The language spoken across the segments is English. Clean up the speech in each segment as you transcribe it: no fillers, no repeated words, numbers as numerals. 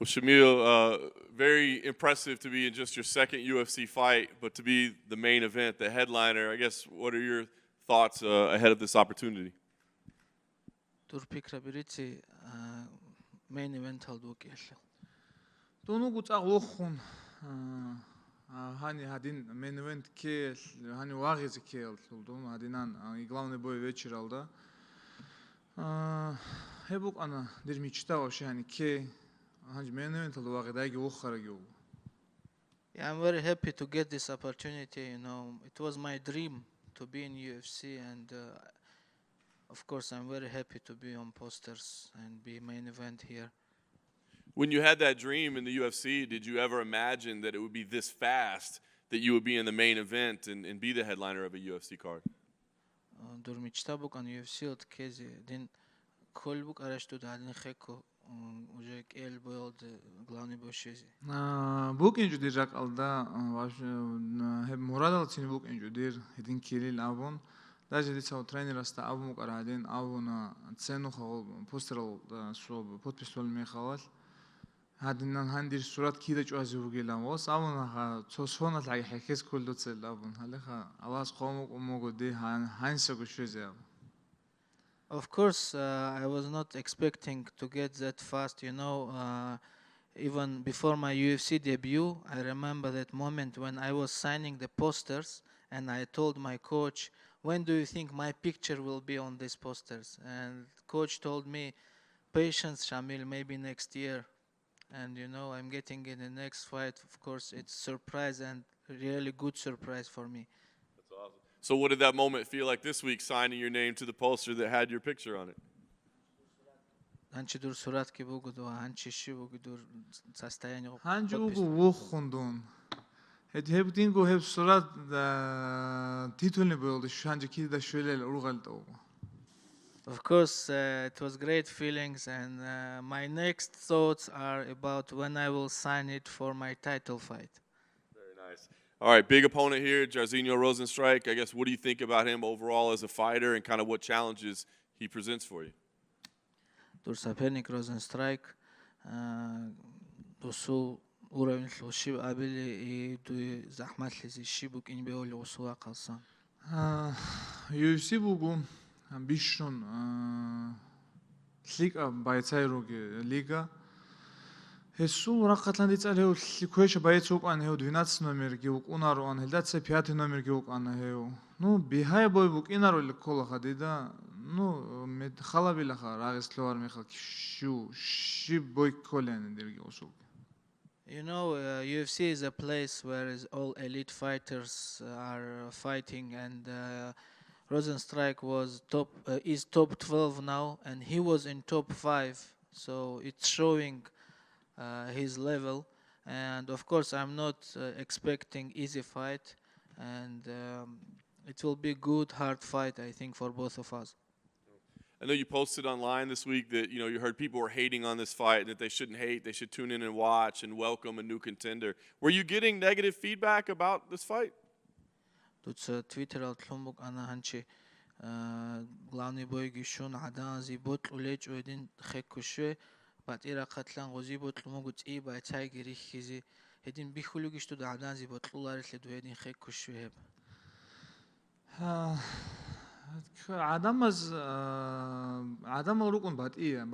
Well, Shamil, very impressive to be in just your second UFC fight, but to be the main event, the headliner. I guess, what are your thoughts ahead of this opportunity? Tur ფიქრები რიცი main event halduki alla. Тунугу цагуухун хани один main event кел хани вагизи кел тулдун адинан и главный бой вечера алда. Хебук ана дир мечта вообще хани ке хани main event алда ваги дайги ухараги. Yeah, I'm very happy to get this opportunity. You know, it was my dream to be in UFC, and of course, I'm very happy to be on posters and be main event here. When you had that dream in the UFC, did you ever imagine that it would be this fast that you would be in the main event and be the headliner of a UFC card? Dur мечтабук ан UFC от кези дин колбук арашту дадин хеко уже эл бойлд главный бошези. Букин жудир жак алда хеб мурадал цини букин жудир хедин кирил авон даже дицау тренераста авмук арадин авона цену хавол постерал соб подписвал мехавал هادنا هندير صورات كده جو ازوجيلا واس авона цосона лаги хекес колдоцел авон халеха авас قومك умогоди ханса гушезе. Of course, I was not expecting to get that fast. You know, even before my UFC debut, I remember that moment when I was signing the posters, and I told my coach, "When do you think my picture will be on these posters?" And coach told me, "Patience, Shamil, maybe next year." And you know, I'm getting in the next fight. Of course, it's surprise and really good surprise for me. That's awesome. So what did that moment feel like this week, signing your name to the poster that had your picture on it? Анчи дур сурат ки бугуду, анчи ши бугуду состояние. Ханжугу вохундун. Хебдингу хеб сурат титулни болду. Шанжи кида шөлел ургалдуу. Of course, it was great feelings, and my next thoughts are about when I will sign it for my title fight. Very nice. All right, big opponent here, Jairzinho Rozenstruik. I guess, what do you think about him overall as a fighter and kind of what challenges he presents for you? Дур соперник Rosenstrike, досу уровень лоши абили и дуи захмат лизи шибук ин беоли осуа қалсан. UFC бугу амбишон лига байцайроги лига Хесу рақатланди цалеу ликуэша байцук ан хеу 12 номер гиук унаро ан хелдатсе 5 номер гиук ан хеу ну бихай бой бук инаро ликола хадида ну мед халабила ха рагисловар меха шу ши бой колен дерги осук. You know, UFC is a place where all elite fighters are fighting, and Rosenstrike is top 12 now, and he was in top 5, so it's showing his level. And of course, I'm not expecting easy fight, and it will be good, hard fight, I think, for both of us. I know you posted online this week that you heard people were hating on this fight, that they shouldn't hate, they should tune in and watch and welcome a new contender. Were you getting negative feedback about this fight? Тут Twitter алтлумбук ана ханчи главный бой гишун адан зибот улеч один хеккушве бат ира катлан гозибот лумугут и байцай гирихизи един бихулугиш ту адан зибот луларис леду един хеккушве. Адамаз адам рукун батия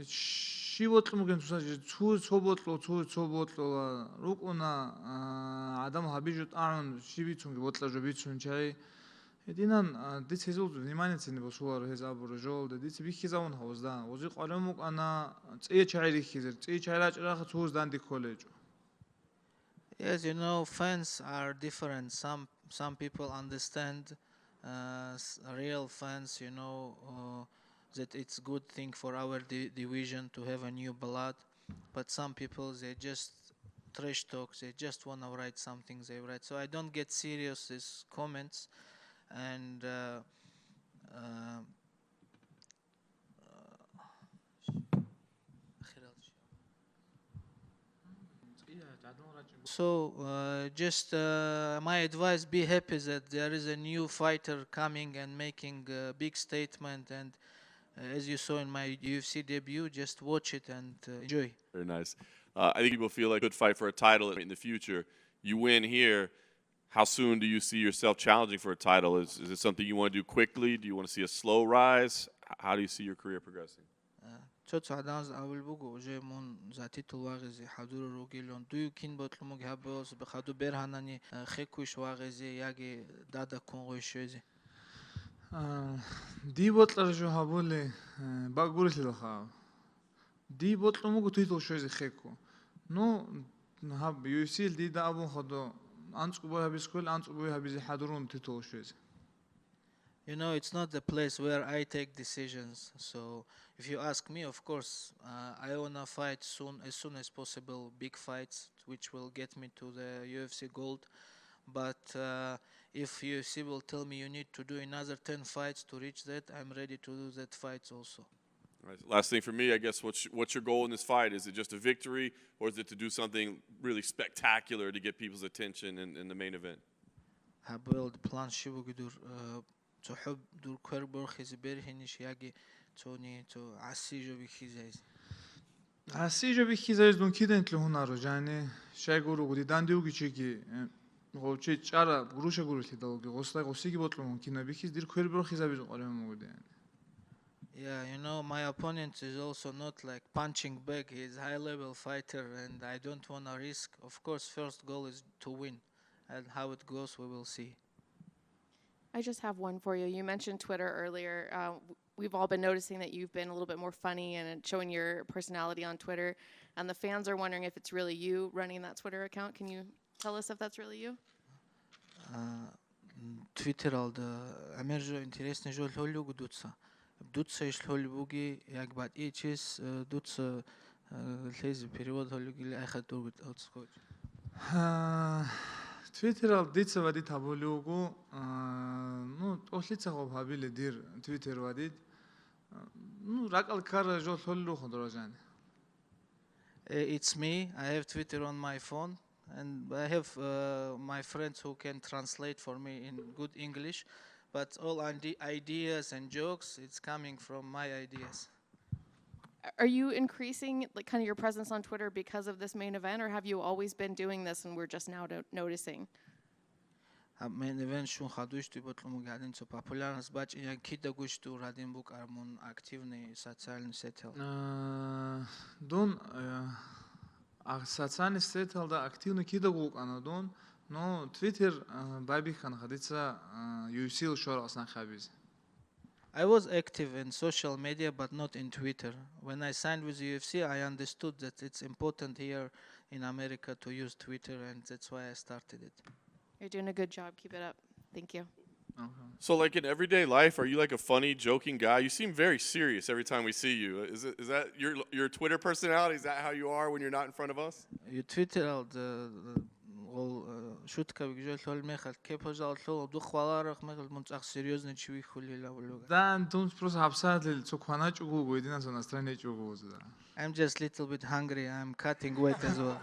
шивотлу муген цу цоботло рукуна адам хабижут ан шивицунги ботла жобицун чай эдинан дис хезул внимание цене босуар хезабур жол дис бихизаун хоздан ози qalемук ана цე чайри хизер цე чайраჭრა ხუზдан ди коллеჯ. Yes, you know, fans are different. Some people understand real fans, you know, that it's good thing for our division to have a new blood, but some people, they just trash talk, they just want to write something they write, so I don't get serious these comments. And so just my advice, be happy that there is a new fighter coming and making a big statement, and as you saw in my UFC debut, just watch it and enjoy. Very nice. I think people feel like a good fight for a title in the future. You win here. How soon do you see yourself challenging for a title? Is it something you want to do quickly? Do you want to see a slow rise? How do you see your career progressing? Чоцо адаас авал бугу уже мон за титул вагези хадур рогилон дую кин ботлумуг хабос be хаду берханани хекуш вагези яги дада конгойшөзи. ди ботлар жо хабуле багурил лха. ди ботлумуг титул шөзи хеку. Ну хаб UFC ди да абун ходо анцубой хабискол анцубой хабизи хадурун титул шөзи. You know, it's not the place where I take decisions. So, if you ask me, of course, I wanna fight as soon as possible, big fights, which will get me to the UFC Gold. But if UFC will tell me you need to do another 10 fights to reach that, I'm ready to do that fights also. Right. Last thing for me, I guess, what's your goal in this fight? Is it just a victory, or is it to do something really spectacular to get people's attention in the main event? Habuild plan shibugidur. تحب دور كربر خيز برهنش ياجي توني تو عسيجو بخيزايز عسيجو بخيزايز دون كده انت لهنا رجعني شاي غورو غدي دانديو گيچي غوچي چارا گروشا گروشي دالگي غوسلاي غوسيگي بوتلو ممكن بخيز دير كربر خيزا بيز قريم مودي يعني. Yeah, you know, my opponent is also not like punching bag. He's a high-level fighter, and I don't want to risk. Of course, first goal is to win, and how it goes, we will see. I just have one for you. You mentioned Twitter earlier. We've all been noticing that you've been a little bit more funny and showing your personality on Twitter. And the fans are wondering if it's really you running that Twitter account. Can you tell us if that's really you? Twitter aldı. Амержо интересный жол холю гудутса. Дутса иш холю буги як бат ичис дутса лез перевод холю гили айхат дургут отскоч. تويتر ديتس وديت هبولوجو نو أصليتها هو هابيل دير تويتر وديت نو راك الكار جو ثلو خضراجان. It's me. I have Twitter on my phone, and I have my friends who can translate for me in good English. But all ideas and jokes, it's coming from my ideas. Are you increasing like kind of your presence on Twitter because of this main event, or have you always been doing this and we're just now noticing? Main event shun khadush tu botlum gadin so popularnas bach yan kida gush tu radin buk armon активный социальный сетел. Дон социальный сетел да активно кида гук анадон, но Twitter баби хан хадица UFC шор асна хабиз. I was active in social media, but not in Twitter. When I signed with UFC, I understood that it's important here in America to use Twitter, and that's why I started it. You're doing a good job. Keep it up. Thank you. So, like in everyday life, are you like a funny, joking guy? You seem very serious every time we see you. Is that your Twitter personality? Is that how you are when you're not in front of us? You Twitter all шутка бигжал хол мехал кепожал хол ду хваларах мехал мунцах серьезно чуи хули лавлога. Да, Антон просто хапсат лил цукхана чугу гойдина со настроение чугу зда. I'm just a little bit hungry. I'm cutting weight as well.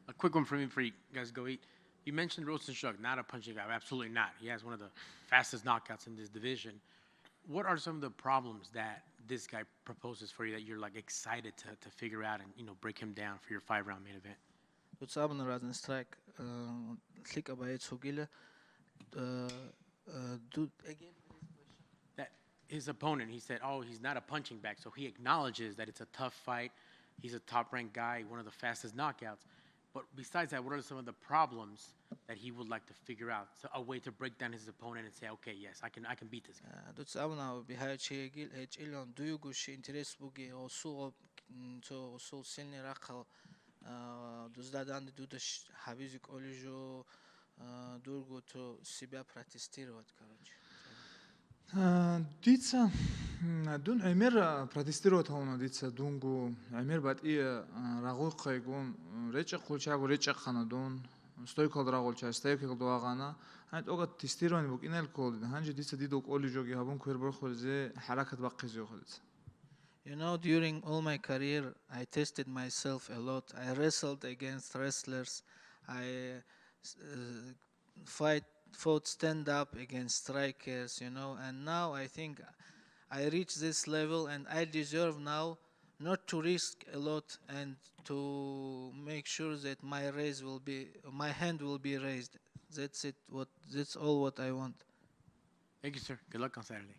A quick one for me before you guys go eat. You mentioned Rosenstrike, not a punching guy. Absolutely not. He has one of the fastest knockouts in this division. What are some of the problems that this guy proposes for you that you're like excited to figure out and break him down for your 5-round main event? It's Shamil Rozenstruik. Click about it so gila. Do again. That his opponent, he said, oh, he's not a punching bag, so he acknowledges that it's a tough fight. He's a top-ranked guy, one of the fastest knockouts. But besides that, what are some of the problems that he would like to figure out? So a way to break down his opponent and say, okay, yes, I can beat this guy. It's Abna behind Chegil, Ilon, do you go she interest bugi or so silny rakal? Does that and do the Habizik Olijo Durgo to Sibia Pratistiro at Karaj? Дица дун Амир протестирует хауна дица дунгу Амир бат и рагуй қайгун реча қулчагу реча ханадун стойкал рагулча стойкал дуагана хант ога тестирование бук инел кол ханжи дица дидок оли жоги хабун квербор холзе харакат баққиз yoxolz. You know, during all my career, I tested myself a lot. I wrestled against wrestlers. I fight fought stand up against strikers, you know, and now I think I reached this level and I deserve now not to risk a lot and to make sure that my hand will be raised. That's it. That's all what I want. Thank you, sir. Good luck on Saturday.